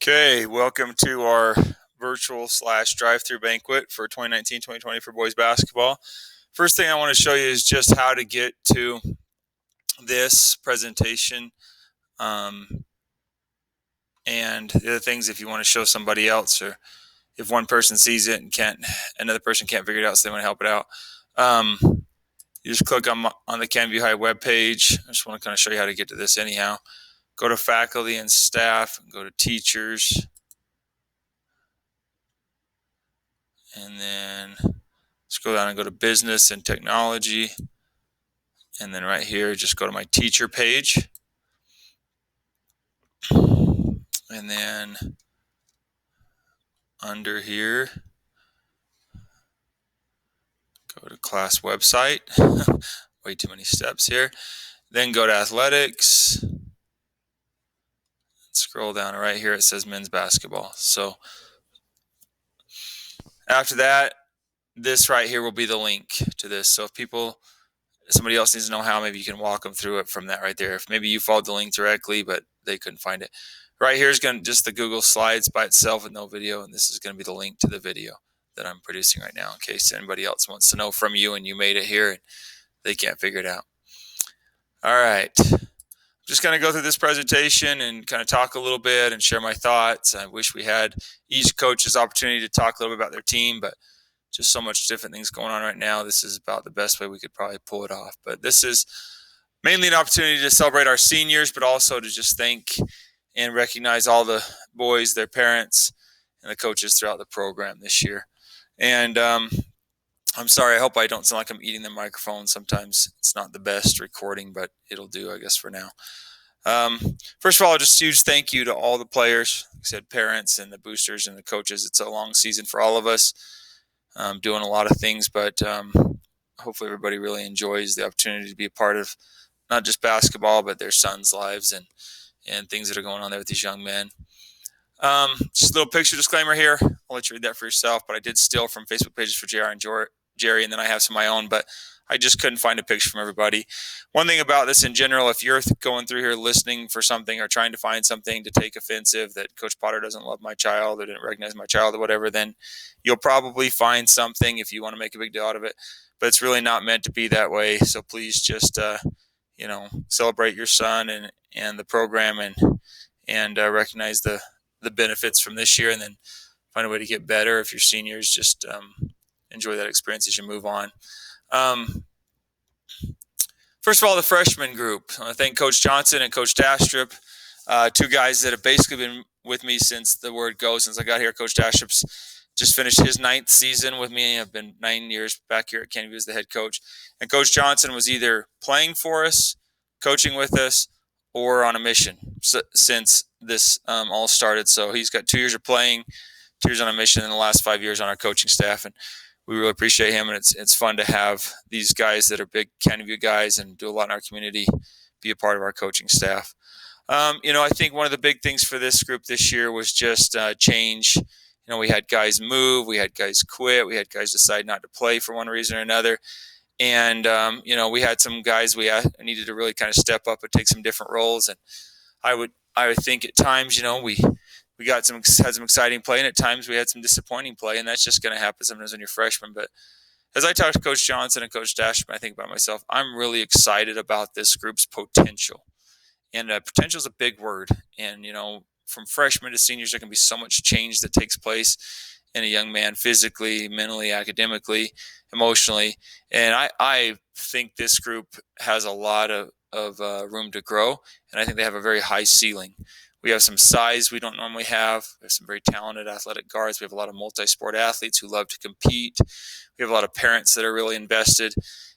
Okay, welcome to our virtual / drive-through banquet for 2019-2020 for boys basketball. First thing I want to show you is just how to get to this presentation, and the other things if you want to show somebody else, or if one person sees it and another person can't figure it out, so they want to help it out. You just click on the CanView High webpage. I just want to kind of show you how to get to this anyhow. Go to faculty and staff, and go to teachers. And then scroll down and go to business and technology. And then right here, just go to my teacher page. And then under here, go to class website. Way too many steps here. Then go to athletics. Scroll down right here, it says men's basketball. So after that, this right here will be the link to this. So if somebody else needs to know how, maybe you can walk them through it from that right there. If maybe you followed the link directly, but they couldn't find it. Right here is going to just the Google Slides by itself with no video, and this is going to be the link to the video that I'm producing right now in case anybody else wants to know from you and you made it here and they can't figure it out. All right. Just going to go through this presentation and kind of talk a little bit and share my thoughts. I wish we had each coach's opportunity to talk a little bit about their team, but just so much different things going on right now. This is about the best way we could probably pull it off. But this is mainly an opportunity to celebrate our seniors, but also to just thank and recognize all the boys, their parents, and the coaches throughout the program this year. And I'm sorry, I hope I don't sound like I'm eating the microphone. Sometimes it's not the best recording, but it'll do, I guess, for now. First of all, just a huge thank you to all the players, like I said, parents and the boosters and the coaches. It's a long season for all of us, doing a lot of things, but hopefully everybody really enjoys the opportunity to be a part of not just basketball, but their sons' lives and things that are going on there with these young men. Just a little picture disclaimer here. I'll let you read that for yourself, but I did steal from Facebook pages for JR and Jerry, and then I have some of my own, but I just couldn't find a picture from everybody. One thing about this in general, if you're going through here listening for something or trying to find something to take offensive that Coach Potter doesn't love my child or didn't recognize my child or whatever, then you'll probably find something if you want to make a big deal out of it, but it's really not meant to be that way. So please just, celebrate your son and the program and recognize the benefits from this year, and then find a way to get better. If you're seniors, just enjoy that experience as you move on. First of all, the freshman group. I want to thank Coach Johnson and Coach Dastrup, two guys that have basically been with me since the word go, since I got here. Coach Dastrup's just finished his 9th season with me. I've been 9 years back here at CanView as the head coach. And Coach Johnson was either playing for us, coaching with us, or on a mission since this all started. So he's got 2 years of playing, 2 years on a mission, and the last 5 years on our coaching staff. And we really appreciate him, and it's fun to have these guys that are big CanView guys and do a lot in our community be a part of our coaching staff. I think one of the big things for this group this year was just change. We had guys move, we had guys quit, we had guys decide not to play for one reason or another. And, we had some guys we needed to really kind of step up and take some different roles. And I would think at times, we had some exciting play, and at times we had some disappointing play, and that's just going to happen sometimes when you're freshmen. But as I talk to Coach Johnson and Coach Dash, I think about myself, I'm really excited about this group's potential. And potential is a big word. And, from freshmen to seniors, there can be so much change that takes place in a young man, physically, mentally, academically, emotionally. And I think this group has a lot of room to grow, and I think they have a very high ceiling. We have some size we don't normally have. We have some very talented athletic guards. We have a lot of multi-sport athletes who love to compete. We have a lot of parents that are really invested,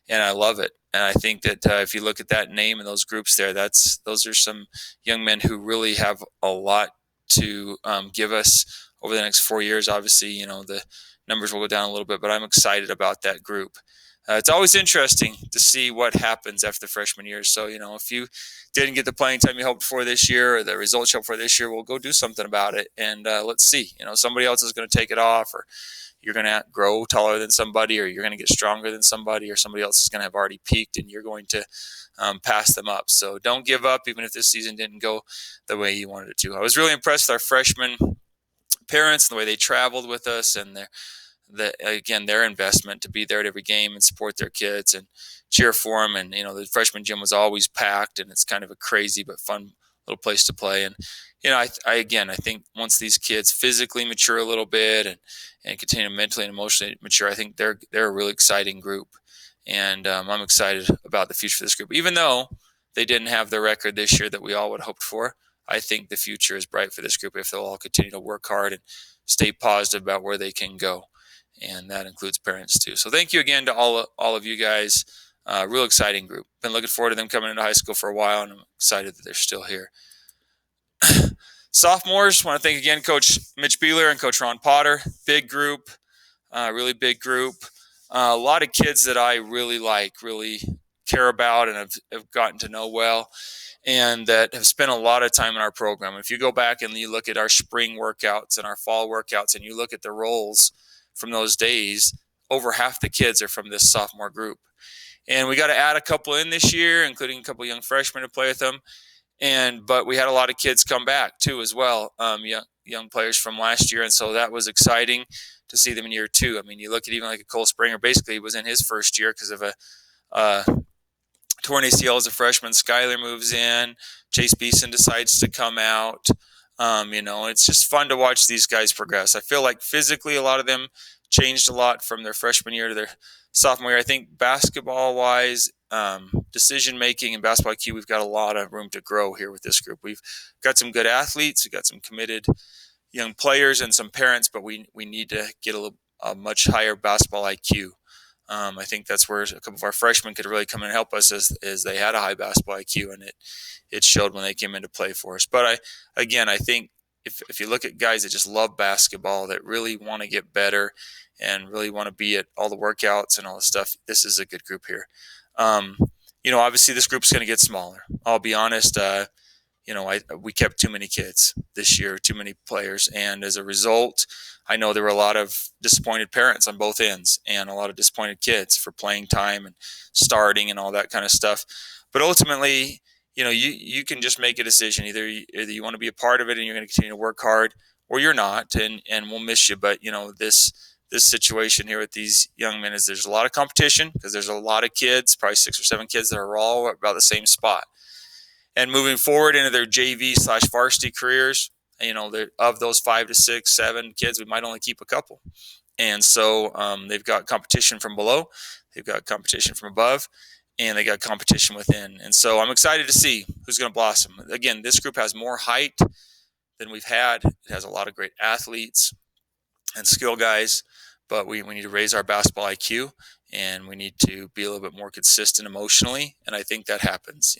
and I love it. And I think that if you look at that name and those groups there, those are some young men who really have a lot to give us over the next 4 years. Obviously, the numbers will go down a little bit, but I'm excited about that group. It's always interesting to see what happens after the freshman year. So, if you didn't get the playing time you hoped for this year, or the results you hoped for this year, we'll go do something about it. And let's see. Somebody else is going to take it off, or you're going to grow taller than somebody, or you're going to get stronger than somebody, or somebody else is going to have already peaked and you're going to pass them up. So don't give up, even if this season didn't go the way you wanted it to. I was really impressed with our freshman parents and the way they traveled with us, and their investment to be there at every game and support their kids and cheer for them. And the freshman gym was always packed, and it's kind of a crazy but fun little place to play. And I think once these kids physically mature a little bit and continue to mentally and emotionally mature, I think they're a really exciting group. And I'm excited about the future for this group, even though they didn't have the record this year that we all would have hoped for. I think the future is bright for this group if they'll all continue to work hard and stay positive about where they can go. And that includes parents too. So thank you again to all of you guys. Real exciting group. Been looking forward to them coming into high school for a while, and I'm excited that they're still here. Sophomores, want to thank again Coach Mitch Beeler and Coach Ron Potter. Big group, really big group. A lot of kids that I really like, really care about, and have gotten to know well, and that have spent a lot of time in our program. If you go back and you look at our spring workouts and our fall workouts, and you look at the roles from those days, over half the kids are from this sophomore group. And we got to add a couple in this year, including a couple young freshmen to play with them. But we had a lot of kids come back too as well, young players from last year, and so that was exciting to see them in year two. I mean, you look at even like a Cole Springer, basically he was in his first year because of a torn ACL as a freshman. Skyler moves in. Chase Beeson decides to come out. It's just fun to watch these guys progress. I feel like physically a lot of them changed a lot from their freshman year to their sophomore year. I think basketball-wise, decision-making and basketball IQ, we've got a lot of room to grow here with this group. We've got some good athletes. We've got some committed young players and some parents, but we need to get a much higher basketball IQ. I think that's where a couple of our freshmen could really come in and help us, as they had a high basketball IQ, and it showed when they came into play for us. But I think if you look at guys that just love basketball, that really want to get better and really want to be at all the workouts and all the stuff, this is a good group here. Obviously this group's going to get smaller. I'll be honest. We kept too many kids this year, too many players. And as a result, I know there were a lot of disappointed parents on both ends and a lot of disappointed kids for playing time and starting and all that kind of stuff. But ultimately, you can just make a decision. Either you want to be a part of it and you're going to continue to work hard, or you're not, and we'll miss you. But, this situation here with these young men is there's a lot of competition because there's a lot of kids, probably 6 or 7 kids that are all about the same spot. And moving forward into their JV/varsity careers, of those 5 to 6, 7 kids, we might only keep a couple. And so they've got competition from below, they've got competition from above, and they got competition within. And so I'm excited to see who's going to blossom. Again, this group has more height than we've had. It has a lot of great athletes and skill guys, but we need to raise our basketball IQ, and we need to be a little bit more consistent emotionally. And I think that happens.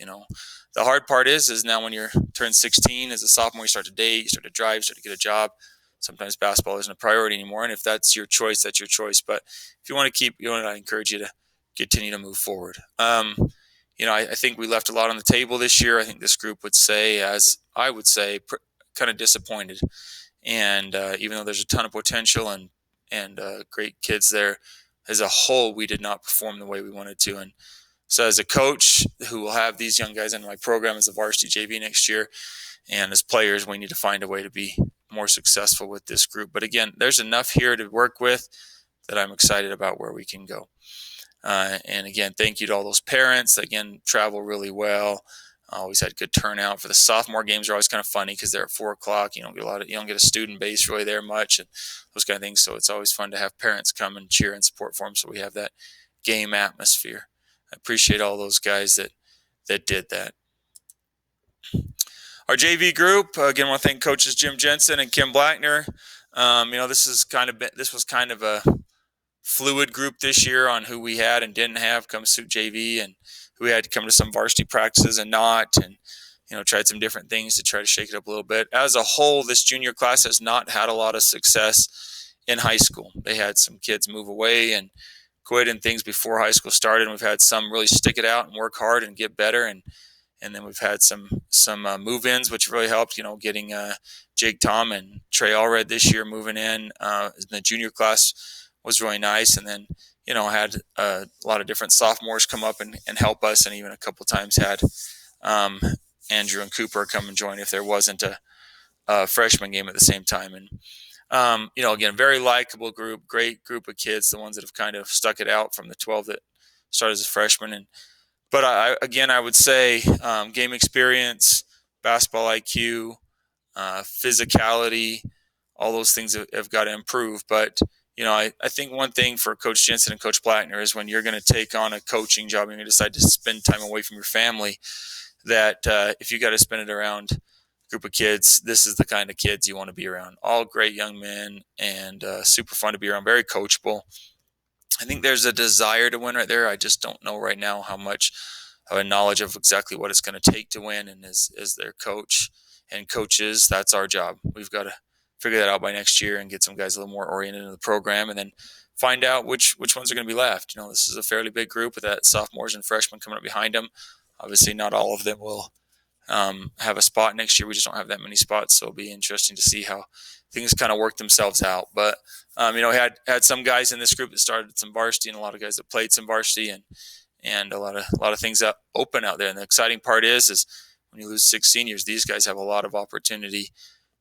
The hard part is now when you're turned 16 as a sophomore, you start to date, you start to drive, you start to get a job. Sometimes basketball isn't a priority anymore. And if that's your choice, that's your choice. But if you want to keep going, I encourage you to continue to move forward. I think we left a lot on the table this year. I think this group would say, as I would say, kind of disappointed. And even though there's a ton of potential and great kids there, as a whole, we did not perform the way we wanted to. And so as a coach who will have these young guys in my program as a varsity JV next year, and as players, we need to find a way to be more successful with this group. But again, there's enough here to work with that I'm excited about where we can go. And again, thank you to all those parents. Again, travel really well. Always had good turnout for the sophomore games. Are always kind of funny because they're at 4:00. You don't get a student base really there much, and those kind of things. So it's always fun to have parents come and cheer and support for them. So we have that game atmosphere. I appreciate all those guys that did that. Our JV group, again, I want to thank coaches Jim Jensen and Kim Blackner. This was kind of a fluid group this year on who we had and didn't have come suit JV, and who had to come to some varsity practices and not, and tried some different things to try to shake it up a little bit. As a whole, this junior class has not had a lot of success in high school. They had some kids move away and quit and things before high school started, and we've had some really stick it out and work hard and get better, and And then we've had some move-ins, which really helped. Getting Jake Tom and Trey Allred this year moving in the junior class was really nice. And then had a lot of different sophomores come up and help us, and even a couple times had Andrew and Cooper come and join if there wasn't a freshman game at the same time. And again, very likable group, great group of kids, the ones that have kind of stuck it out from the 12 that started as a freshman. But I would say game experience, basketball IQ, physicality, all those things have got to improve. But I think one thing for Coach Jensen and Coach Blackner is when you're going to take on a coaching job, and you're going to decide to spend time away from your family, that if you got to spend it around a group of kids, this is the kind of kids you want to be around. All great young men and super fun to be around, very coachable. I think there's a desire to win right there. I just don't know right now how much of a knowledge of exactly what it's going to take to win. And as their coach and coaches, that's our job. We've got to figure that out by next year and get some guys a little more oriented in the program, and then find out which ones are going to be left. This is a fairly big group with that sophomores and freshmen coming up behind them. Obviously, not all of them will have a spot next year. We just don't have that many spots, so it'll be interesting to see how things kind of work themselves out. But we had some guys in this group that started some varsity, and a lot of guys that played some varsity, and a lot of things that open out there. And the exciting part is when you lose 6 seniors, these guys have a lot of opportunity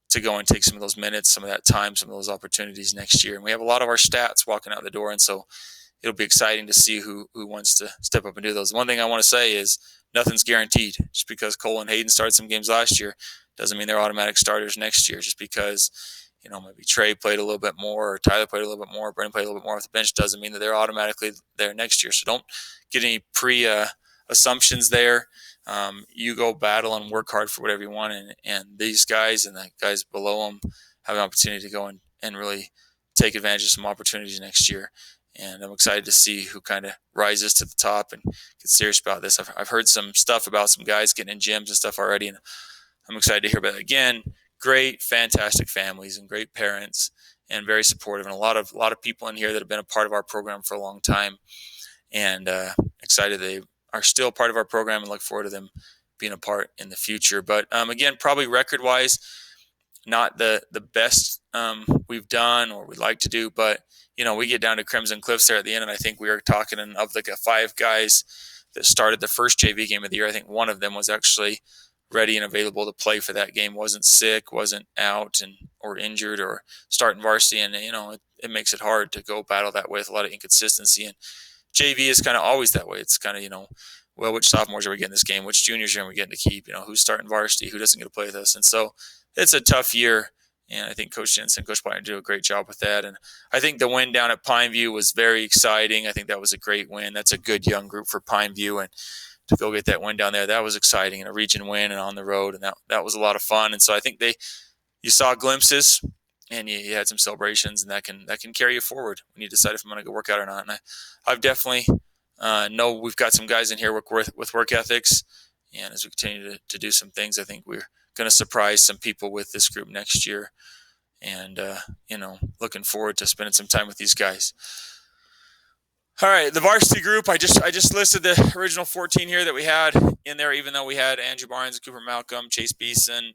to go and take some of those minutes, some of that time, some of those opportunities next year. And we have a lot of our stats walking out the door, and so it'll be exciting to see who wants to step up and do those. One thing I want to say is nothing's guaranteed. Just because Cole and Hayden started some games last year doesn't mean they're automatic starters next year. Just because maybe Trey played a little bit more, or Tyler played a little bit more, or Brendan played a little bit more off the bench doesn't mean that they're automatically there next year. So don't get any assumptions there. You go battle and work hard for whatever you want, and these guys and the guys below them have an opportunity to go and really take advantage of some opportunities next year. And I'm excited to see who kind of rises to the top and gets serious about this. I've heard some stuff about some guys getting in gyms and stuff already, and I'm excited to hear about it. Again, great, fantastic families and great parents, and very supportive, and a lot of people in here that have been a part of our program for a long time, and excited they are still part of our program, and look forward to them being a part in the future. But again, probably record-wise, not the best we've done or we'd like to do, but we get down to Crimson Cliffs there at the end, and I think we were talking of like 5 guys that started the first JV game of the year. I think one of them was actually ready and available to play for that game, wasn't sick, wasn't out or injured or starting varsity, and it makes it hard to go battle that way with a lot of inconsistency. And JV is kind of always that way. It's kind of well, which sophomores are we getting this game? Which juniors are we getting to keep? Who's starting varsity? Who doesn't get to play with us? And so it's a tough year. And I think Coach Jensen and Coach Blackner do a great job with that. And I think the win down at Pineview was very exciting. I think that was a great win. That's a good young group for Pineview. And to go get that win down there, that was exciting. And a region win and on the road. And that was a lot of fun. And so I think you saw glimpses, and you had some celebrations, and that can carry you forward when you decide if I'm going to go work out or not. And I've definitely know we've got some guys in here with work ethics. And as we continue to do some things, I think we're going to surprise some people with this group next year, and looking forward to spending some time with these guys. All right, the varsity group, I just listed the original 14 here that we had in there, even though we had Andrew Barnes, Cooper Malcolm, Chase Beeson,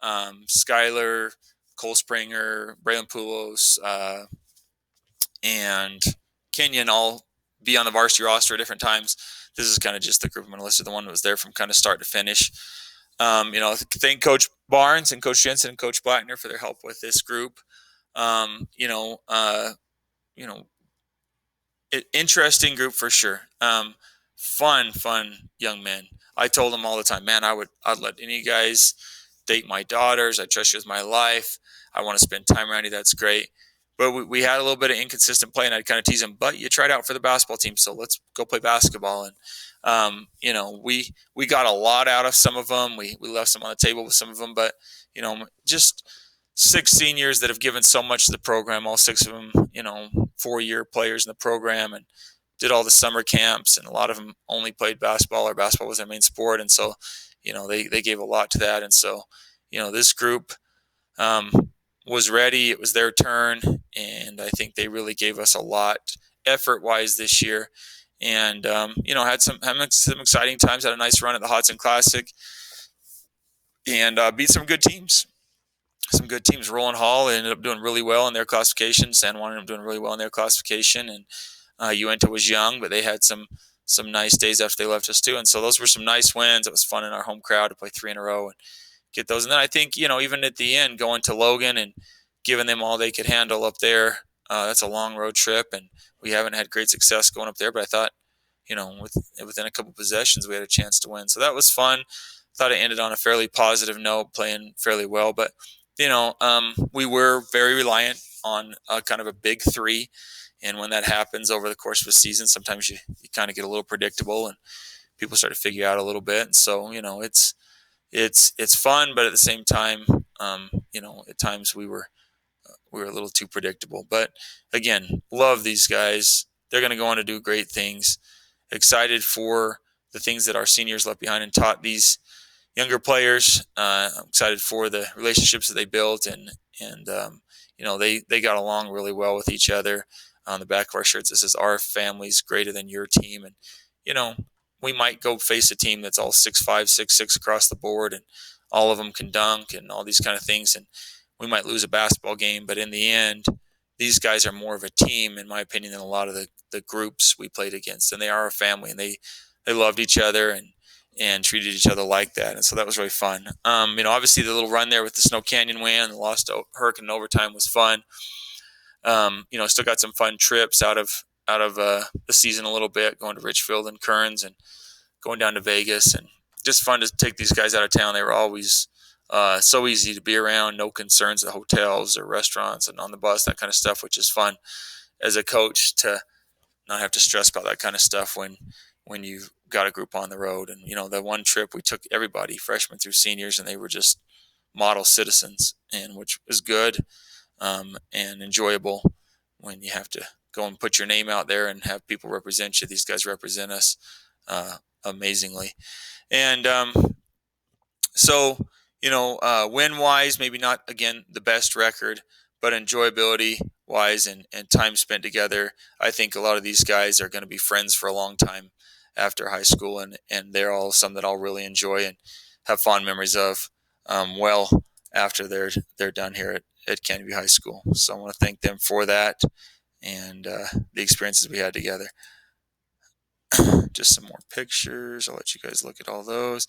Skyler, Cole Springer, Braylon Poulos, and Kenyon all be on the varsity roster at different times. This is kind of just the group I'm going to list, the one that was there from kind of start to finish. Thank Coach Barnes and Coach Jensen and Coach Blackner for their help with this group. Interesting group for sure. Fun young men. I told them all the time, man, I'd let any guys date my daughters. I trust you with my life. I want to spend time around you. That's great. But we had a little bit of inconsistent play, and I'd kind of tease them, but you tried out for the basketball team, so let's go play basketball. And, we got a lot out of some of them. We left some on the table with some of them, but, just 6 seniors that have given so much to the program, all 6 of them, 4-year players in the program, and did all the summer camps, and a lot of them only played basketball, or basketball was their main sport. And so, they gave a lot to that. And so, this group was ready. It was their turn. And I think they really gave us a lot effort-wise this year. and had some exciting times. Had a nice run at the Hodson Classic, and beat some good teams. Some good teams. Roland Hall ended up doing really well in their classification. San Juan ended up doing really well in their classification, and Uinta was young, but they had some nice days after they left us too. And so those were some nice wins. It was fun in our home crowd to play 3 in a row and get those. And then I think even at the end, going to Logan and giving them all they could handle up there. That's a long road trip, and we haven't had great success going up there. But I thought, within a couple possessions, we had a chance to win. So that was fun. Thought it ended on a fairly positive note, playing fairly well. But we were very reliant on kind of a big three. And when that happens over the course of a season, sometimes you kind of get a little predictable and people start to figure out a little bit. And so, it's fun, but at the same time, at times we were a little too predictable. But again, love these guys. They're going to go on to do great things. Excited for the things that our seniors left behind and taught these younger players. I'm excited for the relationships that they built, and they got along really well with each other. On the back of our shirts, it says "Our family's greater than your team," and we might go face a team that's all 6'5", 6'6" across the board, and all of them can dunk and all these kind of things, and we might lose a basketball game, but in the end, these guys are more of a team, in my opinion, than a lot of the groups we played against, and they are a family, and they loved each other and treated each other like that. And so that was really fun. Obviously the little run there with the Snow Canyon win and the loss to Hurricane overtime was fun. Still got some fun trips out of the season a little bit, going to Richfield and Kearns and going down to Vegas, and just fun to take these guys out of town. They were always so easy to be around, no concerns at hotels or restaurants and on the bus, that kind of stuff, which is fun as a coach to not have to stress about that kind of stuff when you've got a group on the road. And the one trip we took everybody, freshmen through seniors, and they were just model citizens, and which was good and enjoyable when you have to go and put your name out there and have people represent you. These guys represent us amazingly. And so win wise, maybe not again the best record, but enjoyability wise and time spent together, I think a lot of these guys are going to be friends for a long time after high school, and they're all some that I'll really enjoy and have fond memories of well after they're done here at Canyon View High School. So I want to thank them for that and the experiences we had together. Just some more pictures. I'll let you guys look at all those.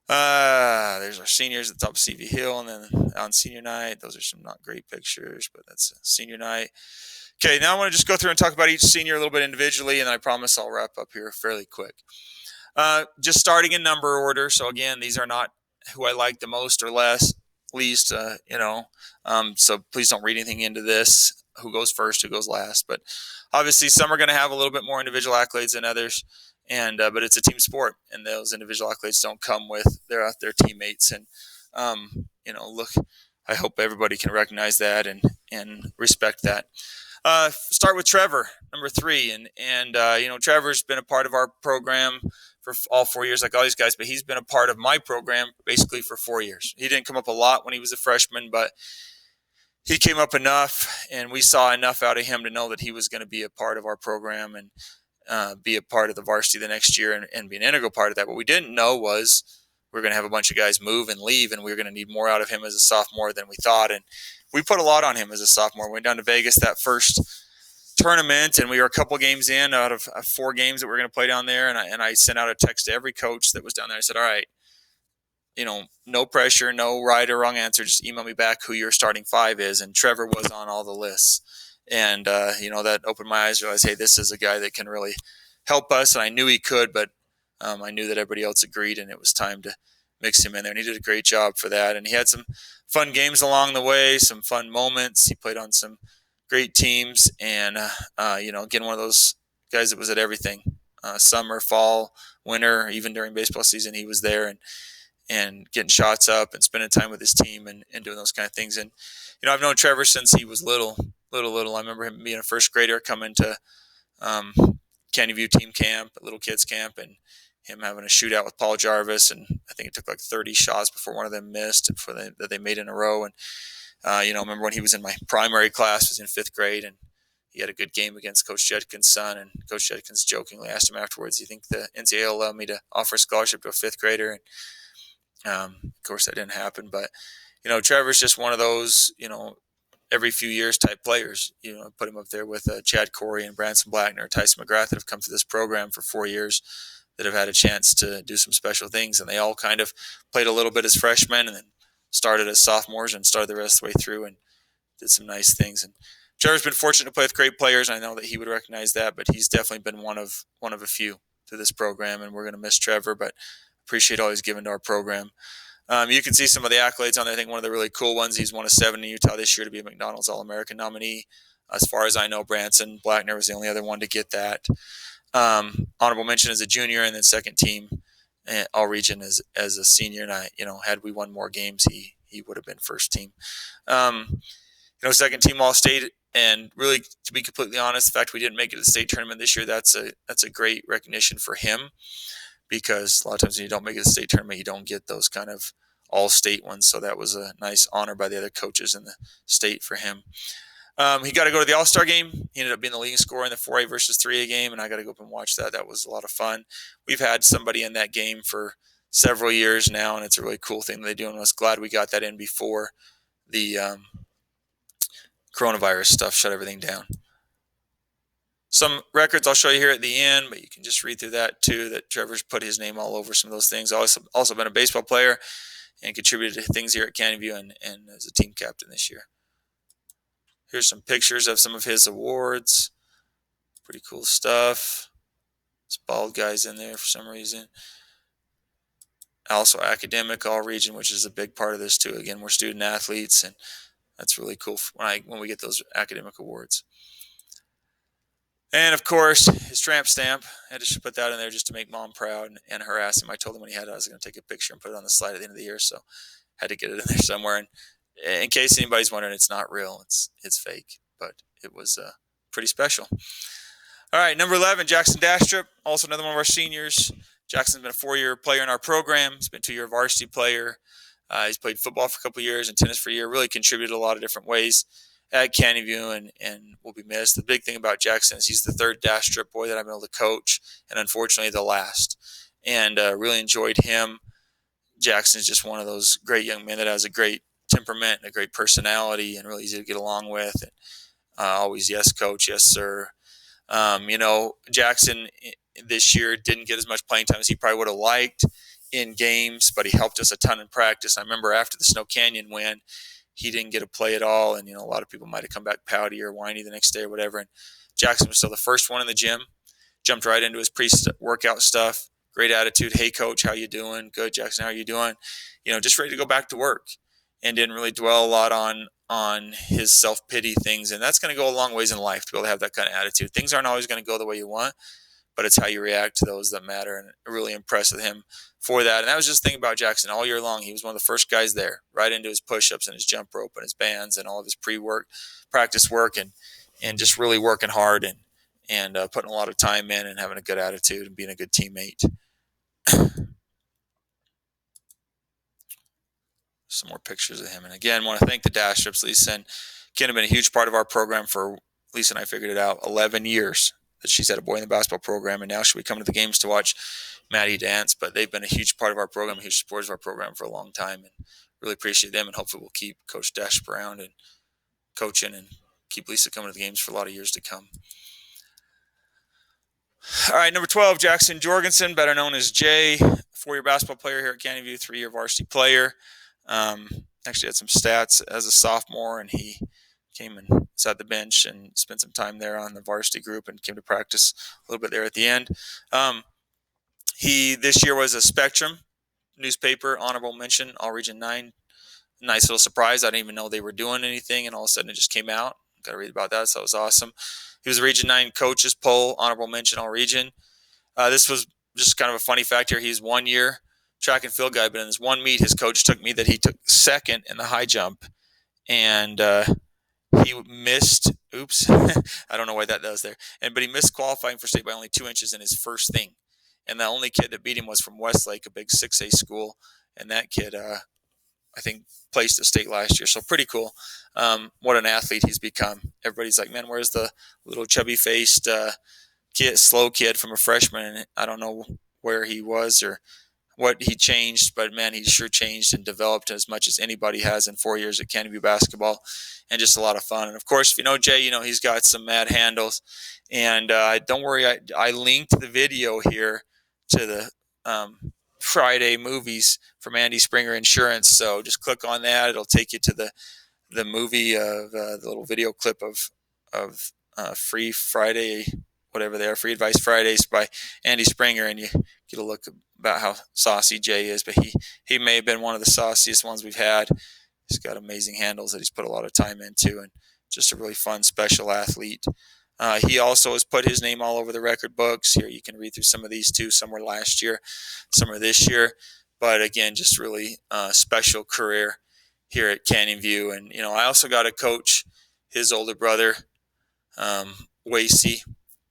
There's our seniors at the top of CV Hill, and then on senior night, those are some not great pictures, but that's senior night. Okay, now I want to just go through and talk about each senior a little bit individually, and I promise I'll wrap up here fairly quick. Just starting in number order. So again, these are not who I like the most or least, so please don't read anything into this, who goes first, who goes last. But obviously some are going to have a little bit more individual accolades than others. And but it's a team sport, and those individual accolades don't come with their teammates. And look, I hope everybody can recognize that and respect that. Start with Trevor, number 3, and Trevor's been a part of our program for all 4 years, like all these guys, but he's been a part of my program basically for 4 years. He didn't come up a lot when he was a freshman, but he came up enough, and we saw enough out of him to know that he was going to be a part of our program and be a part of the varsity the next year and be an integral part of that. What we didn't know was we were going to have a bunch of guys move and leave, and we were going to need more out of him as a sophomore than we thought. And we put a lot on him as a sophomore. We went down to Vegas that first tournament, and we were a couple games in out of 4 games that we were going to play down there. And I sent out a text to every coach that was down there. I said, all right, no pressure, no right or wrong answer. Just email me back who your starting 5 is. And Trevor was on all the lists. And, that opened my eyes, realized, hey, this is a guy that can really help us. And I knew he could, but I knew that everybody else agreed, and it was time to mix him in there. And he did a great job for that. And he had some fun games along the way, some fun moments. He played on some great teams. And, again, one of those guys that was at everything, summer, fall, winter, even during baseball season, he was there and getting shots up and spending time with his team and doing those kind of things. And, I've known Trevor since he was little. I remember him being a first grader coming to Canyon View team camp, little kids camp, and him having a shootout with Paul Jarvis. And I think it took like 30 shots before one of them missed that they made in a row. And, I remember when he was in my primary class, was in 5th grade, and he had a good game against Coach Judkins' son, and Coach Judkins jokingly asked him afterwards, "Do you think the NCAA will allow me to offer a scholarship to a fifth grader?" And of course, that didn't happen. But Trevor's just one of those every few years type players. Put him up there with Chad Corey and Branson Blackner, Tyson McGrath that have come through this program for 4 years that have had a chance to do some special things, and they all kind of played a little bit as freshmen and then started as sophomores and started the rest of the way through and did some nice things. And Trevor's been fortunate to play with great players. I know that he would recognize that, but he's definitely been one of a few to this program, and we're going to miss Trevor, but appreciate all he's given to our program. You can see some of the accolades on there. I think one of the really cool ones, he's one of 7 in Utah this year to be a McDonald's All-American nominee. As far as I know, Branson Blackner was the only other one to get that. Honorable mention as a junior, and then second team All-Region as a senior. And had we won more games, he would have been first team. Second team All-State, and really, to be completely honest, the fact we didn't make it to the state tournament this year, that's a great recognition for him, because a lot of times when you don't make it to the state tournament, you don't get those kind of all-state ones. So that was a nice honor by the other coaches in the state for him. He got to go to the All-Star game. He ended up being the leading scorer in the 4A versus 3A game, and I got to go up and watch that. That was a lot of fun. We've had somebody in that game for several years now, and it's a really cool thing that they do, and I was glad we got that in before the coronavirus stuff shut everything down. Some records I'll show you here at the end, but you can just read through that too, that Trevor's put his name all over some of those things. Also been a baseball player and contributed to things here at Canyon View and as a team captain this year. Here's some pictures of some of his awards. Pretty cool stuff. This bald guy's in there for some reason. Also academic All-Region, which is a big part of this too. Again, we're student athletes, and that's really cool when we get those academic awards. And, of course, his tramp stamp. I had to put that in there just to make Mom proud and harass him. I told him when he had it, I was going to take a picture and put it on the slide at the end of the year, so had to get it in there somewhere. And in case anybody's wondering, it's not real. It's fake, but it was pretty special. All right, number 11, Jackson Dastrup, also another one of our seniors. Jackson's been a 4-year player in our program. He's been a 2-year varsity player. He's played football for a couple of years and tennis for a year, really contributed a lot of different ways at Canyon View and will be missed. The big thing about Jackson is he's the third Dastrup boy that I've been able to coach, and unfortunately the last. And really enjoyed him. Jackson's just one of those great young men that has a great temperament and a great personality and really easy to get along with. And, always, yes, coach, yes, sir. Jackson this year didn't get as much playing time as he probably would have liked in games, but he helped us a ton in practice. I remember after the Snow Canyon win, he didn't get a play at all, and a lot of people might have come back pouty or whiny the next day or whatever. And Jackson was still the first one in the gym, jumped right into his pre-workout stuff, great attitude. Hey, coach, how you doing? Good, Jackson, how are you doing? Just ready to go back to work, and didn't really dwell a lot on his self-pity things. And that's going to go a long ways in life to be able to have that kind of attitude. Things aren't always going to go the way you want, but it's how you react to those that matter. And really impressed with him for that. And that was just the thing about Jackson all year long. He was one of the first guys there, right into his push-ups and his jump rope and his bands and all of his practice work, and just really working hard and putting a lot of time in and having a good attitude and being a good teammate. Some more pictures of him. And again, want to thank the Dastrups. Lisa and Ken have been a huge part of our program for, Lisa and I figured it out, 11 years that she's had a boy in the basketball program, and now she'll be coming to the games to watch Maddie dance. But they've been a huge part of our program, huge supporters of our program for a long time, and really appreciate them, and hopefully we'll keep Coach Dastrup around and coaching and keep Lisa coming to the games for a lot of years to come. All right, number 12, Jackson Jorgensen, better known as Jay, 4-year basketball player here at Canyon View, 3-year varsity player. Actually had some stats as a sophomore, and he came and sat the bench and spent some time there on the varsity group and came to practice a little bit there at the end. He this year was a Spectrum newspaper honorable mention, All-Region 9. Nice little surprise. I didn't even know they were doing anything, and all of a sudden it just came out. Got to read about that, so it was awesome. He was a Region 9 coaches poll, honorable mention, All-Region. This was just kind of a funny fact here. He's 1-year track and field guy, but in this one meet, his coach took me that he took second in the high jump, and he missed. Oops, I don't know why that does there. But he missed qualifying for state by only 2 inches in his first thing, and the only kid that beat him was from Westlake, a big 6A school, and that kid, I I think placed at state last year. So pretty cool. What an athlete he's become. Everybody's like, man, where's the little chubby faced slow kid from a freshman? And I don't know where he was or what he changed, but man, he sure changed and developed as much as anybody has in 4 years at Canada basketball, and just a lot of fun. And of course, if you know Jay, you know he's got some mad handles. And don't worry, I linked the video here to the Friday movies from Andy Springer Insurance. So just click on that; it'll take you to the movie of the little video clip of Free Friday, whatever they are, Free Advice Fridays by Andy Springer, and you get a look about how saucy Jay is. But he may have been one of the sauciest ones we've had. He's got amazing handles that he's put a lot of time into, and just a really fun, special athlete. He also has put his name all over the record books. Here you can read through some of these too. Some were last year, some are this year. But again, just really special career here at Canyon View. And, you know, I also got to coach his older brother, Wasey,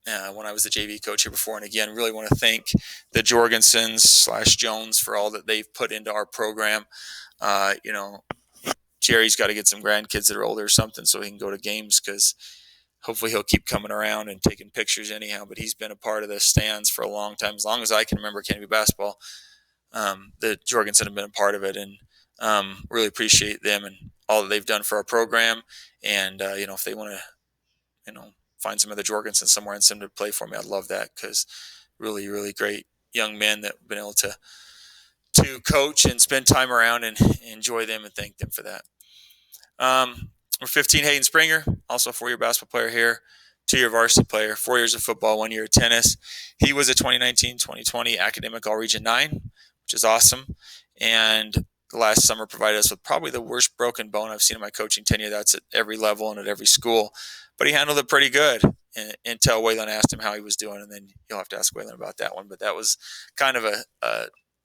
when I was the JV coach here before. And again, really want to thank the Jorgensens/Jones for all that they've put into our program. You know, Jerry's got to get some grandkids that are older or something so he can go to games, because hopefully he'll keep coming around and taking pictures anyhow. But he's been a part of the stands for a long time, as long as I can remember Canada basketball. The Jorgensen have been a part of it, and really appreciate them and all that they've done for our program. And you know, if they want to, you know, find some of the Jorgensen somewhere and send them to play for me, I'd love that, because really, really great young men that have been able to coach and spend time around and enjoy them, and thank them for that. Number 15, Hayden Springer, also a 4-year basketball player here, 2-year varsity player, 4 years of football, 1 year of tennis. He was a 2019-2020 academic All-Region 9, which is awesome. And last summer provided us with probably the worst broken bone I've seen in my coaching tenure. That's at every level and at every school. But he handled it pretty good until Waylon asked him how he was doing, and then you'll have to ask Waylon about that one. But that was kind of a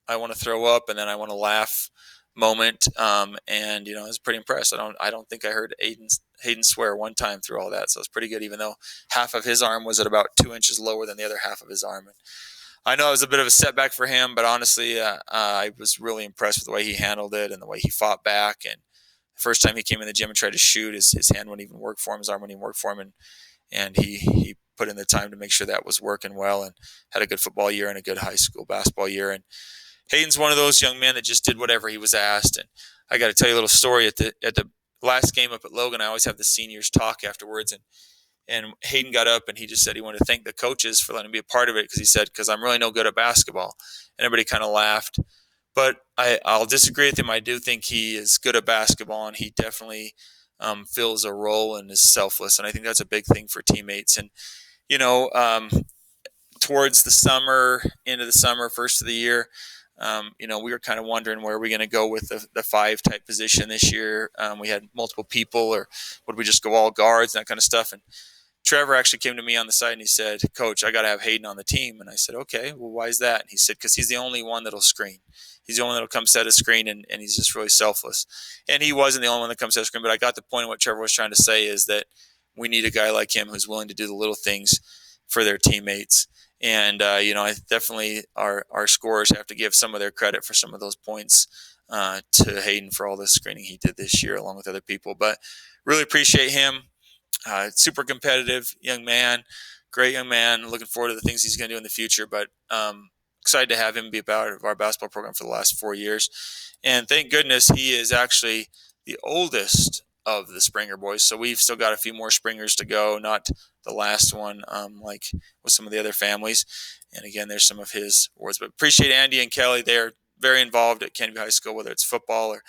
I want to throw up and then I want to laugh moment. And you know, I was pretty impressed. I don't think I heard Hayden swear one time through all that. So it's pretty good, even though half of his arm was at about 2 inches lower than the other half of his arm. And I know it was a bit of a setback for him, but honestly, I was really impressed with the way he handled it and the way he fought back. And the first time he came in the gym and tried to shoot, his hand wouldn't even work for him, his arm wouldn't even work for him, and he put in the time to make sure that was working well, and had a good football year and a good high school basketball year. And Hayden's one of those young men that just did whatever he was asked. And I got to tell you a little story at the last game up at Logan. I always have the seniors talk afterwards, and Hayden got up and he just said he wanted to thank the coaches for letting him be a part of it, because he said, because I'm really no good at basketball. And everybody kind of laughed. But I'll disagree with him. I do think he is good at basketball, and he definitely fills a role and is selfless. And I think that's a big thing for teammates. And, you know, towards the summer, into the summer, first of the year, you know, we were kind of wondering where we're going to go with the 5 type position this year. We had multiple people, or would we just go all guards and that kind of stuff? And Trevor actually came to me on the side and he said, Coach, I got to have Hayden on the team. And I said, okay, well, why is that? And he said, because he's the only one that'll screen. He's the only one that'll come set a screen, and he's just really selfless. And he wasn't the only one that comes set a screen, but I got the point of what Trevor was trying to say, is that we need a guy like him who's willing to do the little things for their teammates. And, you know, I definitely our scorers have to give some of their credit for some of those points to Hayden for all the screening he did this year, along with other people. But really appreciate him. Super competitive young man, great young man. Looking forward to the things he's going to do in the future. But excited to have him be a part of our basketball program for the last 4 years. And thank goodness he is actually the oldest of the Springer boys. So we've still got a few more Springers to go, not the last one, like with some of the other families. And again, there's some of his awards. But appreciate Andy and Kelly. They're very involved at Canby High School, whether it's football or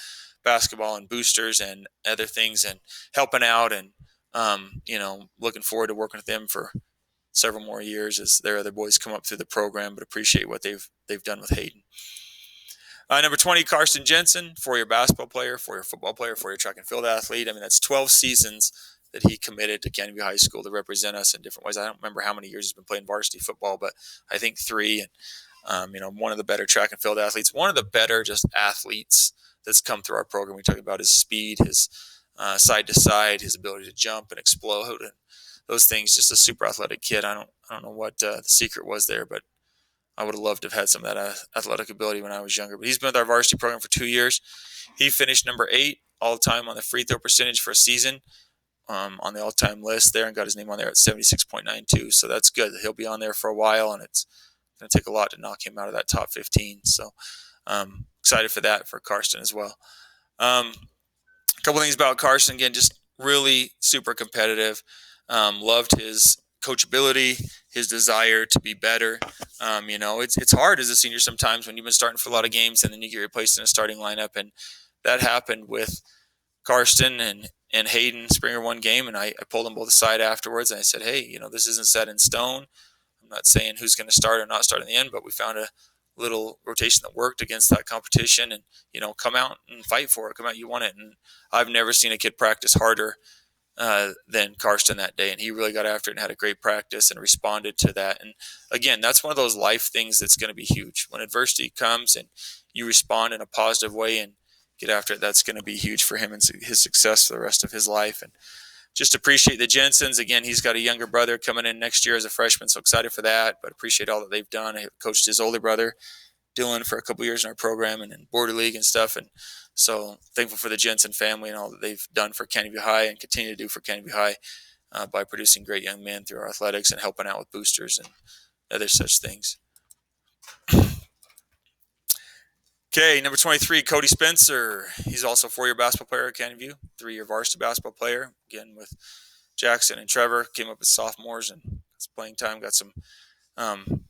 basketball and boosters and other things, and helping out. And you know, looking forward to working with them for several more years as their other boys come up through the program. But appreciate what they've done with Hayden. Number 20, Carson Jensen, 4-year basketball player, 4-year football player, 4-year track and field athlete. I mean, that's 12 seasons that he committed to Canby High School to represent us in different ways. I don't remember how many years he's been playing varsity football, but I think 3. And you know, one of the better track and field athletes, one of the better just athletes that's come through our program. We talk about his speed, his side to side, his ability to jump and explode, and those things. Just a super athletic kid. I don't know what the secret was there, but I would have loved to have had some of that athletic ability when I was younger. But he's been with our varsity program for 2 years. He finished number 8 all time on the free throw percentage for a season, on the all-time list there, and got his name on there at 76.92. So that's good. He'll be on there for a while, and it's going to take a lot to knock him out of that top 15. So excited for that for Karsten as well. A couple things about Karsten. Again, just really super competitive. Loved his coachability, his desire to be better. It's hard as a senior sometimes when you've been starting for a lot of games and then you get replaced in a starting lineup, and that happened with Karsten and Hayden Springer one game, and I pulled them both aside afterwards, and I said, hey, this isn't set in stone. I'm not saying who's going to start or not start in the end, but we found a little rotation that worked against that competition, and come out and fight for it. Come out, you want it. And I've never seen a kid practice harder than Karsten that day, and he really got after it and had a great practice and responded to that. And again, that's one of those life things that's going to be huge when adversity comes and you respond in a positive way and get after it. That's going to be huge for him and his success for the rest of his life. And just appreciate the Jensens. Again, he's got a younger brother coming in next year as a freshman, so excited for that, but appreciate all that they've done. I coached his older brother, Dylan, for a couple years in our program and in Border League and stuff, and so thankful for the Jensen family and all that they've done for Canyon View High and continue to do for Canyon View High by producing great young men through our athletics and helping out with boosters and other such things. Okay, number 23, Cody Spencer. He's also a 4-year basketball player at Canyon View, 3-year varsity basketball player. Again, with Jackson and Trevor, came up as sophomores and got playing time, got some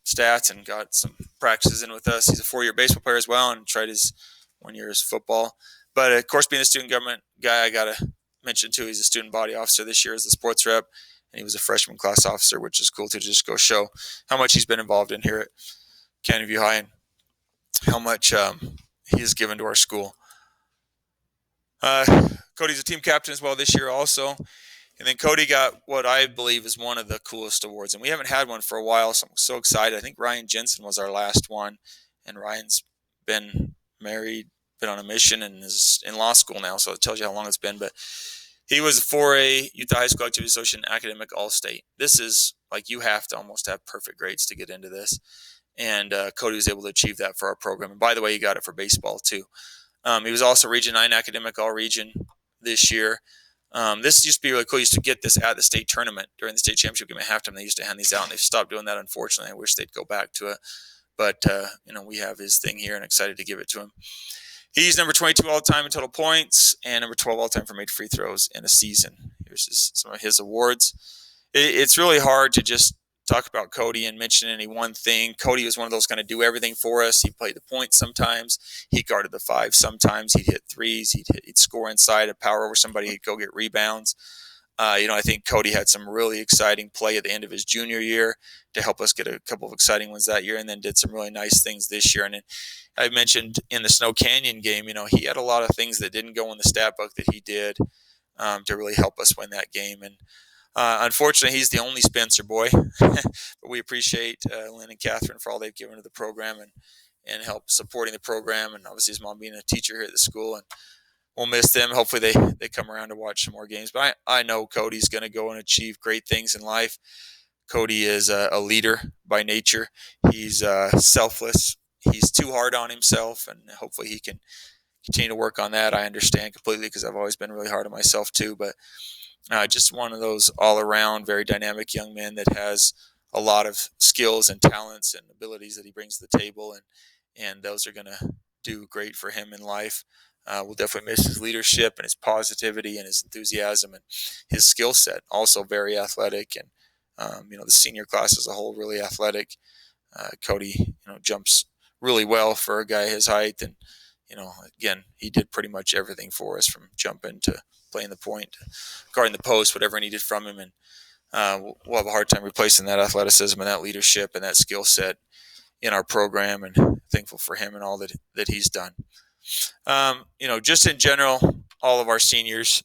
stats and got some practices in with us. He's a 4-year baseball player as well and tried his 1 year as football. But of course, being a student government guy, I got to mention too, he's a student body officer this year as the sports rep, and he was a freshman class officer, which is cool to just go show how much he's been involved in here at Canyon View High and how much he has given to our school. Cody's a team captain as well this year also. And then Cody got what I believe is one of the coolest awards. And we haven't had one for a while, so I'm so excited. I think Ryan Jensen was our last one. And Ryan's been married, been on a mission, and is in law school now, so it tells you how long it's been. But he was a 4A Utah High School Activity Association Academic All-State. This is like you have to almost have perfect grades to get into this. And Cody was able to achieve that for our program. And by the way, he got it for baseball too. He was also Region 9 Academic All-Region this year. This used to be really cool. You used to get this at the state tournament during the state championship game at halftime. They used to hand these out, and they've stopped doing that, unfortunately. I wish they'd go back to it. But, we have his thing here and excited to give it to him. He's number 22 all-time in total points and number 12 all-time for made free throws in a season. Here's some of his awards. It's really hard to just talk about Cody and mention any one thing. Cody was one of those kind of do everything for us. He played the point sometimes. He guarded the 5 sometimes. He'd hit threes. He'd score inside, a power over somebody. He'd go get rebounds. I think Cody had some really exciting play at the end of his junior year to help us get a couple of exciting ones that year, and then did some really nice things this year. And I mentioned in the Snow Canyon game, he had a lot of things that didn't go in the stat book that he did to really help us win that game. And unfortunately, he's the only Spencer boy, but we appreciate Lynn and Catherine for all they've given to the program and help supporting the program, and obviously his mom being a teacher here at the school. And we'll miss them. Hopefully they come around to watch some more games. But I know Cody's going to go and achieve great things in life. Cody is a leader by nature. He's selfless. He's too hard on himself, and hopefully he can continue to work on that. I understand completely because I've always been really hard on myself too. But just one of those all-around, very dynamic young men that has a lot of skills and talents and abilities that he brings to the table, and those are going to do great for him in life. We'll definitely miss his leadership and his positivity and his enthusiasm and his skill set. Also very athletic, and the senior class as a whole really athletic. Cody, jumps really well for a guy his height, and again, he did pretty much everything for us from jumping to playing the point, guarding the post, whatever needed from him. And we'll have a hard time replacing that athleticism and that leadership and that skill set in our program, and thankful for him and all that he's done. Just in general, all of our seniors,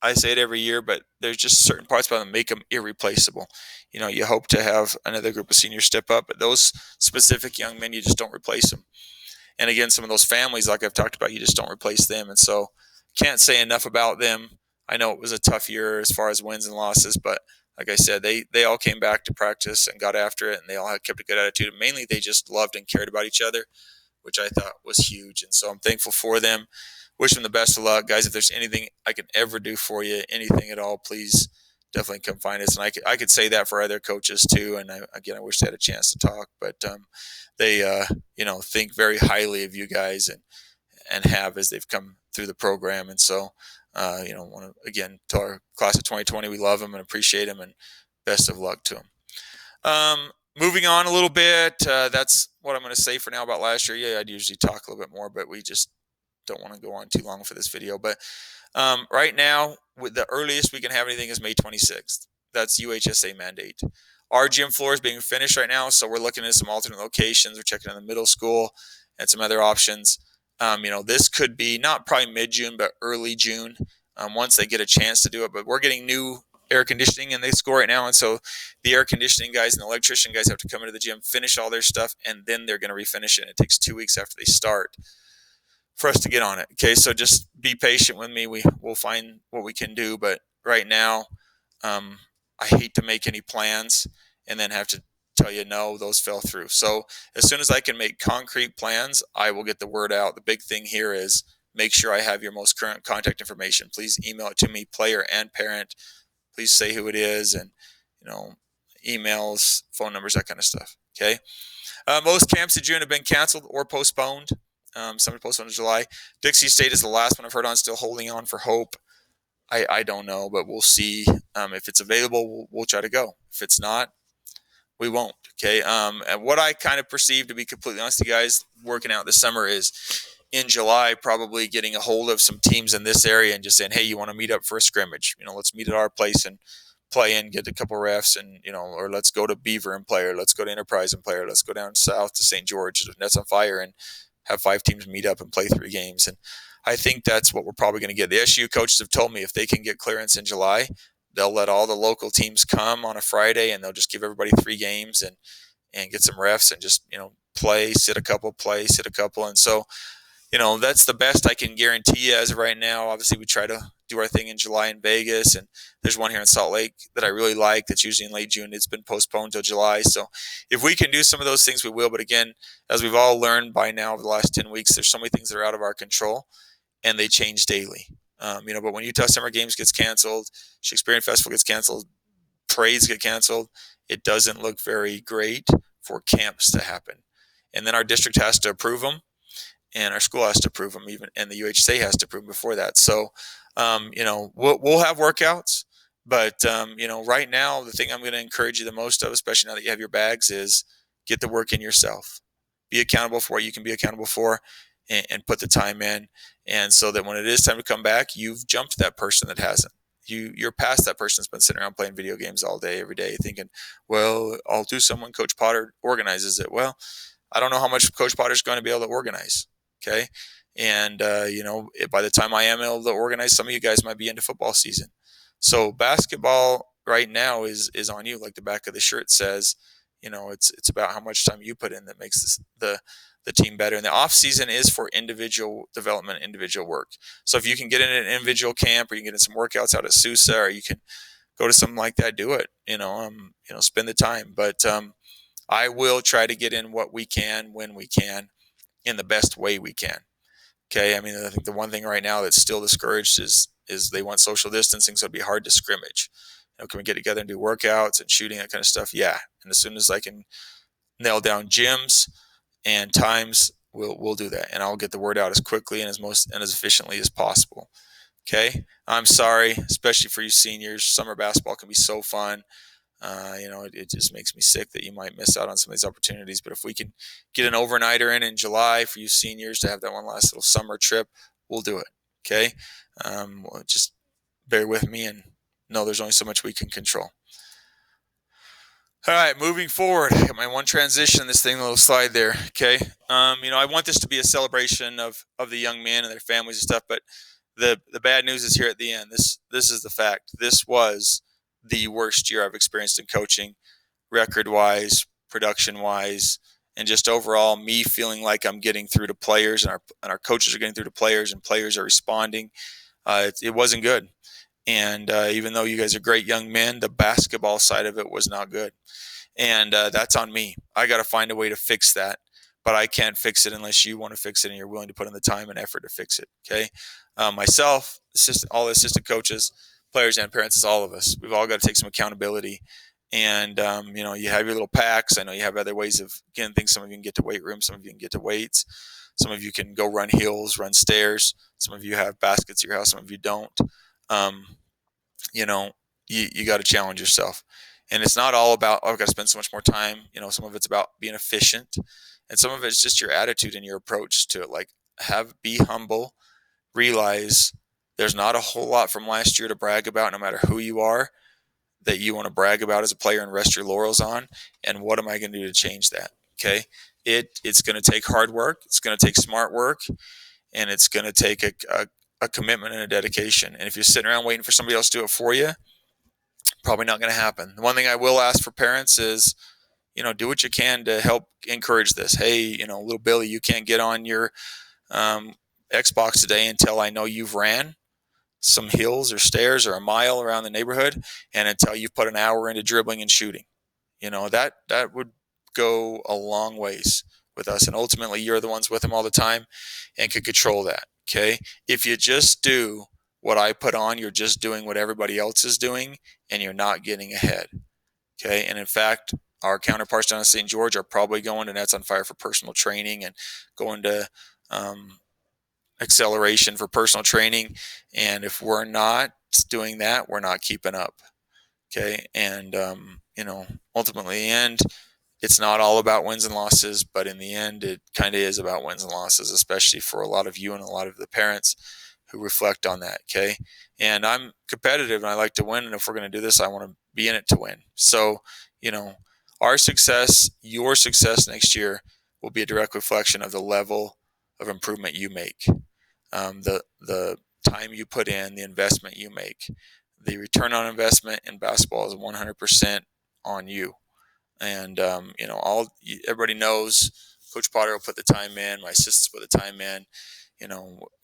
I say it every year, but there's just certain parts about them make them irreplaceable. You hope to have another group of seniors step up, but those specific young men, you just don't replace them. And again, some of those families, like I've talked about, you just don't replace them. And so can't say enough about them. I know it was a tough year as far as wins and losses, but like I said, they all came back to practice and got after it, and they all had kept a good attitude. And mainly, they just loved and cared about each other, which I thought was huge. And so I'm thankful for them. Wish them the best of luck, guys. If there's anything I can ever do for you, anything at all, please definitely come find us. And I could say that for other coaches too. And I wish they had a chance to talk, but they think very highly of you guys, and have as they've come through the program. And so want to again tell our class of 2020 we love them and appreciate them, and best of luck to them. Moving on a little bit, that's what I'm going to say for now about last year. Yeah, I'd usually talk a little bit more, but we just don't want to go on too long for this video. But right now, with the earliest we can have anything is May 26th. That's UHSA mandate. Our gym floor is being finished right now, so we're looking at some alternate locations. We're checking in the middle school and some other options. This could be not probably mid-June, but early June once they get a chance to do it. But we're getting new air conditioning in the school right now, and so the air conditioning guys and the electrician guys have to come into the gym, finish all their stuff, and then they're going to refinish it. And it takes 2 weeks after they start for us to get on it. Okay, so just be patient with me. We'll find what we can do, but right now, I hate to make any plans and then have to tell you no, those fell through. So as soon as I can make concrete plans, I will get the word out. The big thing here is make sure I have your most current contact information. Please email it to me, player and parent. Please say who it is, and emails, phone numbers, that kind of stuff. Okay. Most camps in June have been canceled or postponed. Some are postponed in July. Dixie State is the last one I've heard on, still holding on for hope. I don't know, but we'll see. If it's available, we'll try to go. If it's not, we won't. Okay. And what I kind of perceive, to be completely honest with you guys, working out this summer is in July, probably getting a hold of some teams in this area and just saying, hey, you want to meet up for a scrimmage? Let's meet at our place and play and get a couple refs, and or let's go to Beaver and play, or let's go to Enterprise and play, or let's go down south to St. George to Nets on Fire and have 5 teams meet up and play 3 games. And I think that's what we're probably going to get. The SU coaches have told me if they can get clearance in July, they'll let all the local teams come on a Friday, and they'll just give everybody 3 games and get some refs and just play, sit a couple, play, sit a couple. And so that's the best I can guarantee you as of right now. Obviously, we try to do our thing in July in Vegas, and there's one here in Salt Lake that I really like that's usually in late June. It's been postponed till July. So if we can do some of those things, we will. But again, as we've all learned by now over the last 10 weeks, there's so many things that are out of our control, and they change daily. But when Utah Summer Games gets canceled, Shakespearean Festival gets canceled, parades get canceled, it doesn't look very great for camps to happen. And then our district has to approve them, and our school has to approve them, even, and the UHSA has to approve them before that. So, we'll have workouts, but right now, the thing I'm going to encourage you the most of, especially now that you have your bags, is get the work in yourself. Be accountable for what you can be accountable for, and put the time in, and so that when it is time to come back, you've jumped that person that hasn't. You're past that person that's been sitting around playing video games all day, every day, thinking, well, I'll do some when Coach Potter organizes it. Well, I don't know how much Coach Potter's going to be able to organize. Okay. And, by the time I am able to organize, some of you guys might be into football season. So basketball right now is on you. Like the back of the shirt says, it's about how much time you put in that makes the team better. And the off season is for individual development, individual work. So if you can get in an individual camp, or you can get in some workouts out at Sousa, or you can go to something like that, do it, spend the time. But, I will try to get in what we can, when we can, in the best way we can. Okay. I mean, I think the one thing right now that's still discouraged is they want social distancing. So it'd be hard to scrimmage. Can we get together and do workouts and shooting, that kind of stuff? Yeah. And as soon as I can nail down gyms and times, we'll do that. And I'll get the word out as quickly and as efficiently as possible. Okay. I'm sorry, especially for you seniors. Summer basketball can be so fun. It just makes me sick that you might miss out on some of these opportunities. But if we can get an overnighter in July for you seniors to have that one last little summer trip, we'll do it. Okay. Just bear with me and know there's only so much we can control. All right, moving forward. I got my one transition, this thing, little slide there. Okay. I want this to be a celebration of the young men and their families and stuff, but the bad news is here at the end. This is the fact. This was the worst year I've experienced in coaching, record-wise, production-wise, and just overall me feeling like I'm getting through to players, and our coaches are getting through to players, and players are responding. It wasn't good. And even though you guys are great young men, the basketball side of it was not good. And that's on me. I got to find a way to fix that. But I can't fix it unless you want to fix it and you're willing to put in the time and effort to fix it. Okay. Myself, all the assistant coaches, players, and parents, it's all of us. We've all got to take some accountability. And, you have your little packs. I know you have other ways of getting things. Some of you can get to weight rooms. Some of you can get to weights. Some of you can go run hills, run stairs. Some of you have baskets at your house. Some of you don't. Um, you know, you got to challenge yourself. And it's not all about, oh, I've got to spend so much more time. Some of it's about being efficient. And some of it's just your attitude and your approach to it. Like, be humble, realize there's not a whole lot from last year to brag about, no matter who you are, that you want to brag about as a player and rest your laurels on. And what am I going to do to change that? Okay. It's going to take hard work. It's going to take smart work. And it's going to take a commitment and a dedication. And if you're sitting around waiting for somebody else to do it for you, probably not going to happen. The one thing I will ask for parents is, do what you can to help encourage this. Hey, little Billy, you can't get on your Xbox today until I know you've ran some hills or stairs or a mile around the neighborhood, and until you've put an hour into dribbling and shooting. That would go a long ways with us. And ultimately, you're the ones with them all the time and can control that. Okay. If you just do what I put on, you're just doing what everybody else is doing, and you're not getting ahead. Okay. And in fact, our counterparts down in St. George are probably going to Nets on Fire for personal training and going to acceleration for personal training. And if we're not doing that, we're not keeping up. Okay. And, ultimately, in the end, it's not all about wins and losses, but in the end, it kind of is about wins and losses, especially for a lot of you and a lot of the parents who reflect on that. Okay. And I'm competitive and I like to win. And if we're going to do this, I want to be in it to win. So, our success, your success next year will be a direct reflection of the level of improvement you make. The time you put in, the investment you make, the return on investment in basketball is 100% on you. And, everybody knows Coach Potter will put the time in, my assistants put the time in.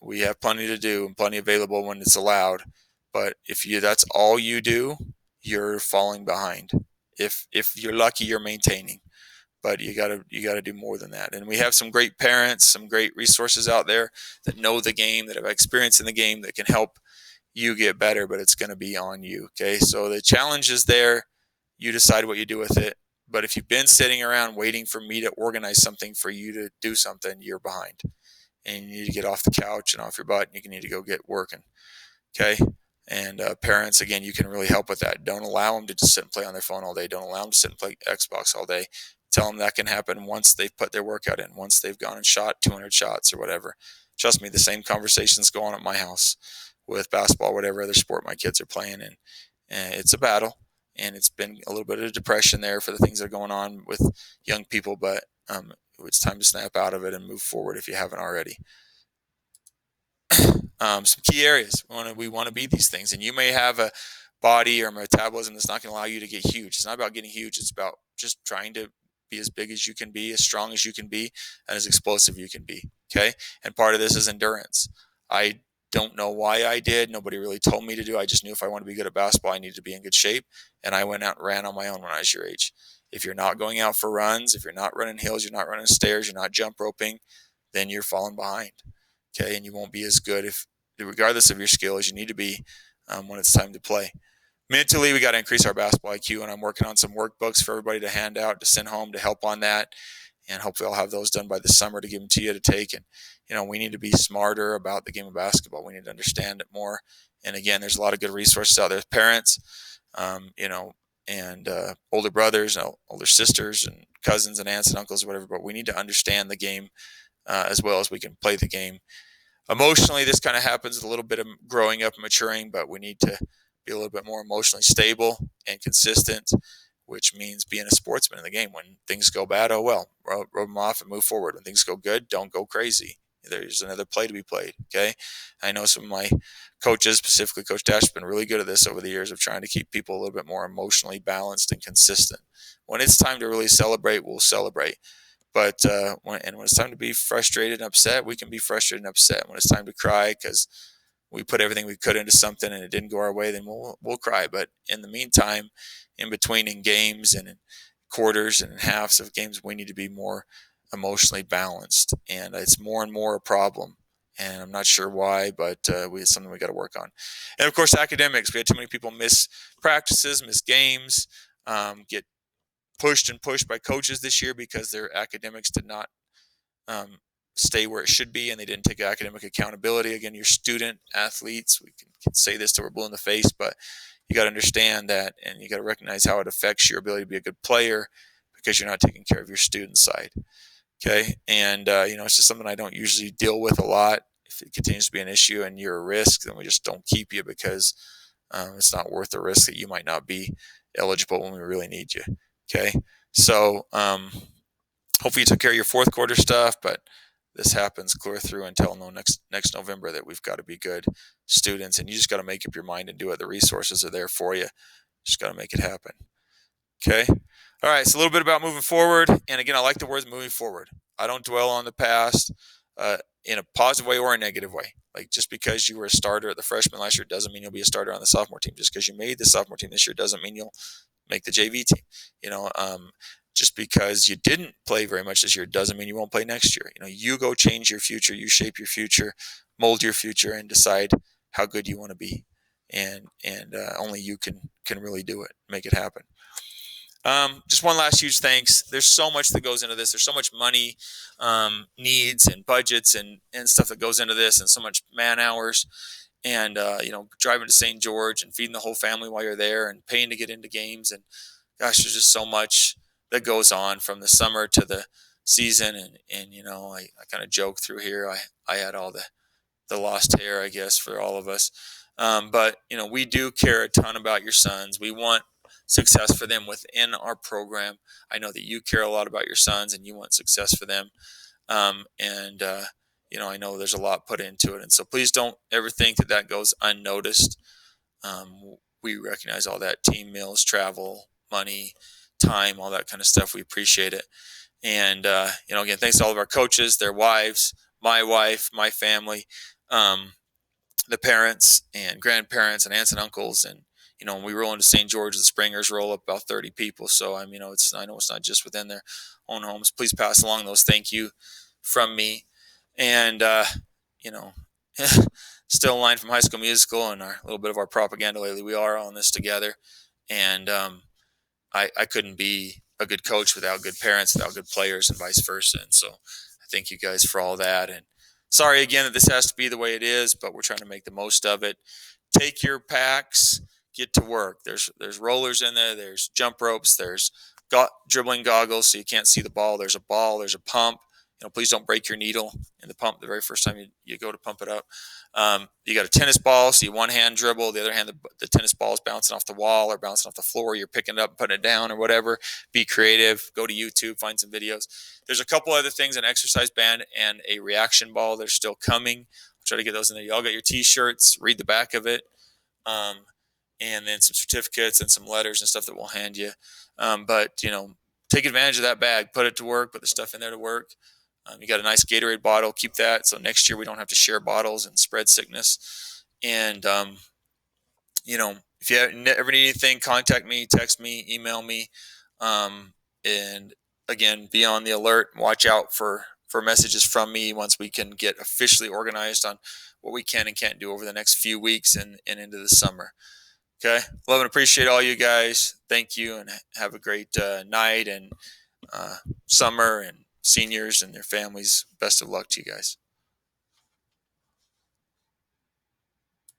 We have plenty to do and plenty available when it's allowed. But if that's all you do, you're falling behind. If you're lucky, you're maintaining. But you gotta do more than that. And we have some great parents, some great resources out there that know the game, that have experience in the game, that can help you get better. But it's going to be on you. Okay, so the challenge is there. You decide what you do with it. But if you've been sitting around waiting for me to organize something for you to do something, you're behind. And you need to get off the couch and off your butt, and you need to go get working. Okay. And parents, again, you can really help with that. Don't allow them to just sit and play on their phone all day. Don't allow them to sit and play Xbox all day. Tell them that can happen once they've put their workout in, once they've gone and shot 200 shots or whatever. Trust me, the same conversations go on at my house with basketball, whatever other sport my kids are playing. And it's a battle. And it's been a little bit of depression there for the things that are going on with young people. But it's time to snap out of it and move forward if you haven't already. Some key areas. We want to be these things. And you may have a body or metabolism that's not going to allow you to get huge. It's not about getting huge. It's about just trying to be as big as you can be, as strong as you can be, and as explosive you can be. Okay. And part of this is endurance. I don't know why I did. Nobody really told me to do. I just knew if I wanted to be good at basketball, I needed to be in good shape. And I went out and ran on my own when I was your age. If you're not going out for runs, if you're not running hills, you're not running stairs, you're not jump roping, then you're falling behind. Okay. And you won't be as good regardless of your skill as you need to be when it's time to play. Mentally, we got to increase our basketball IQ, and I'm working on some workbooks for everybody to hand out, to send home, to help on that. And hopefully I'll have those done by the summer to give them to you to take. And, we need to be smarter about the game of basketball. We need to understand it more. And again, there's a lot of good resources out there. Parents, and older brothers, older sisters, and cousins and aunts and uncles or whatever. But we need to understand the game as well as we can play the game. Emotionally, this kind of happens with a little bit of growing up and maturing, but we need to be a little bit more emotionally stable and consistent, which means being a sportsman in the game. When things go bad, oh well, rub them off and move forward. When things go good, don't go crazy. There's another play to be played, okay? I know some of my coaches, specifically Coach Dash, has been really good at this over the years of trying to keep people a little bit more emotionally balanced and consistent. When it's time to really celebrate, we'll celebrate. But when it's time to be frustrated and upset, we can be frustrated and upset. When it's time to cry because we put everything we could into something and it didn't go our way, then we'll cry. But in the meantime, in between in games and in quarters and in halves of games, we need to be more emotionally balanced, and it's more and more a problem. And I'm not sure why, but it's something we got to work on. And of course, academics. We had too many people miss practices, miss games, get pushed and pushed by coaches this year because their academics did not um, stay where it should be, and they didn't take academic accountability. Again, your student athletes, we can say this till we're blue in the face, but you got to understand that, and you got to recognize how it affects your ability to be a good player because you're not taking care of your student side. Okay, and it's just something I don't usually deal with a lot. If it continues to be an issue and you're a risk, then we just don't keep you because it's not worth the risk that you might not be eligible when we really need you. Okay, so hopefully you took care of your fourth quarter stuff, but this happens clear through until next November that we've got to be good students, and you just got to make up your mind and do it. The resources are there for you. Just got to make it happen. Okay. All right. So a little bit about moving forward, and again, I like the words moving forward. I don't dwell on the past in a positive way or a negative way. Like just because you were a starter at the freshman last year doesn't mean you'll be a starter on the sophomore team. Just because you made the sophomore team this year doesn't mean you'll make the JV team. Just because you didn't play very much this year doesn't mean you won't play next year. You go change your future, you shape your future, mold your future, and decide how good you want to be. And only you can really do it, make it happen. Just one last huge thanks. There's so much that goes into this. There's so much money, needs, and budgets, and stuff that goes into this, and so much man hours, and driving to St. George and feeding the whole family while you're there, and paying to get into games, and gosh, there's just so much that goes on from the summer to the season, and I kind of joke through here. I had all the lost hair, I guess, for all of us, but we do care a ton about your sons. We want success for them within our program. I know that you care a lot about your sons and you want success for them. I know there's a lot put into it. And so please don't ever think that goes unnoticed. We recognize all that: team meals, travel, money, time, all that kind of stuff. We appreciate it. And, again, thanks to all of our coaches, their wives, my wife, my family, the parents and grandparents and aunts and uncles. And, when we roll into St. George, the Springers roll up about 30 people. So, I know it's not just within their own homes. Please pass along those thank you from me. And, still a line from High School Musical and a little bit of our propaganda lately. We are all in this together. And I couldn't be a good coach without good parents, without good players, and vice versa. And so I thank you guys for all that. And sorry again that this has to be the way it is, but we're trying to make the most of it. Take your packs, get to work. There's rollers in there. There's jump ropes. There's dribbling goggles so you can't see the ball. There's a ball. There's a pump. Please don't break your needle in the pump the very first time you go to pump it up. You got a tennis ball, so you one hand dribble, the other hand the tennis ball is bouncing off the wall or bouncing off the floor. You're picking it up, putting it down, or whatever. Be creative. Go to YouTube, find some videos. There's a couple other things: an exercise band and a reaction ball. They're still coming. I'll try to get those in there. Y'all got your T-shirts. Read the back of it, and then some certificates and some letters and stuff that we'll hand you. But take advantage of that bag. Put it to work. Put the stuff in there to work. You got a nice Gatorade bottle. Keep that so next year we don't have to share bottles and spread sickness. And, if you ever need anything, contact me, text me, email me. And again, be on the alert. Watch out for messages from me once we can get officially organized on what we can and can't do over the next few weeks and into the summer. Okay. Love and appreciate all you guys. Thank you, and have a great night and summer, and seniors and their families. Best of luck to you guys.